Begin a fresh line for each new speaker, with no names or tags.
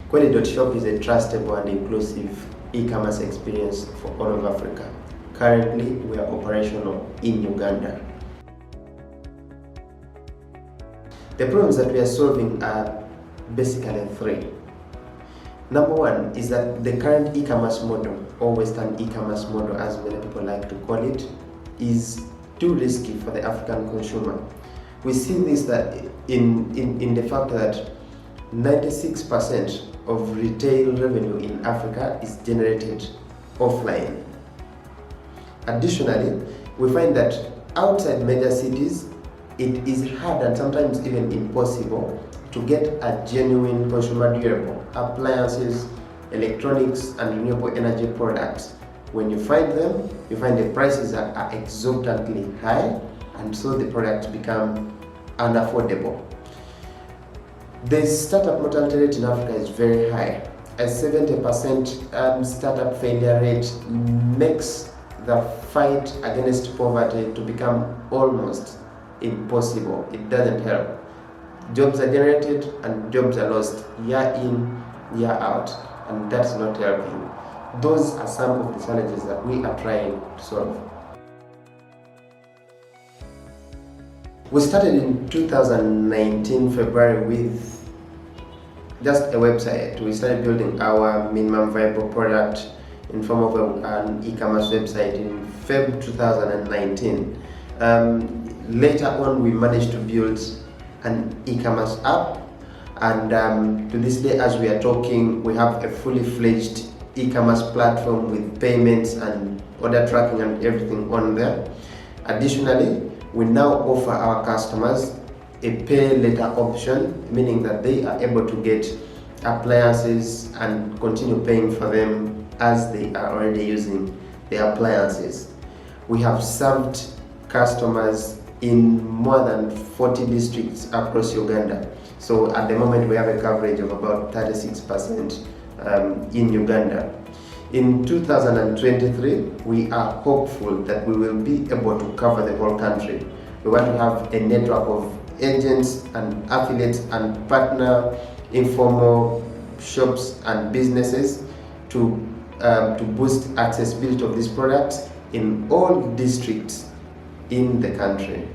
Kweli.shop is a trustable and inclusive e-commerce experience for all of Africa. Currently, we are operational in Uganda. The problems that we are solving are basically three. Number one is that the current e-commerce model, or Western e-commerce model as many people like to call it, is too risky for the African consumer. We see this that in the fact that 96% of retail revenue in Africa is generated offline. Additionally, we find that outside major cities, it is hard and sometimes even impossible to get a genuine consumer durable appliances, electronics, and renewable energy products. When you find them, you find the prices are exorbitantly high, and so the products become unaffordable. The startup mortality rate in Africa is very high. A 70% startup failure rate makes the fight against poverty to become almost impossible. It doesn't help. Jobs are generated and jobs are lost year in, year out, and that's not helping. Those are some of the challenges that we are trying to solve. We started in 2019 February with just a website. We started building our minimum viable product in form of an e-commerce website in Feb 2019. Later on, we managed to build an e-commerce app, and to this day as we are talking, we have a fully fledged e-commerce platform with payments and order tracking and everything on there. Additionally, we now offer our customers a pay later option, meaning that they are able to get appliances and continue paying for them as they are already using the appliances. We have served customers in more than 40 districts across Uganda. So at the moment we have a coverage of about 36% in Uganda. In 2023, we are hopeful that we will be able to cover the whole country. We want to have a network of agents and affiliates and partner informal shops and businesses to boost accessibility of these products in all districts in the country.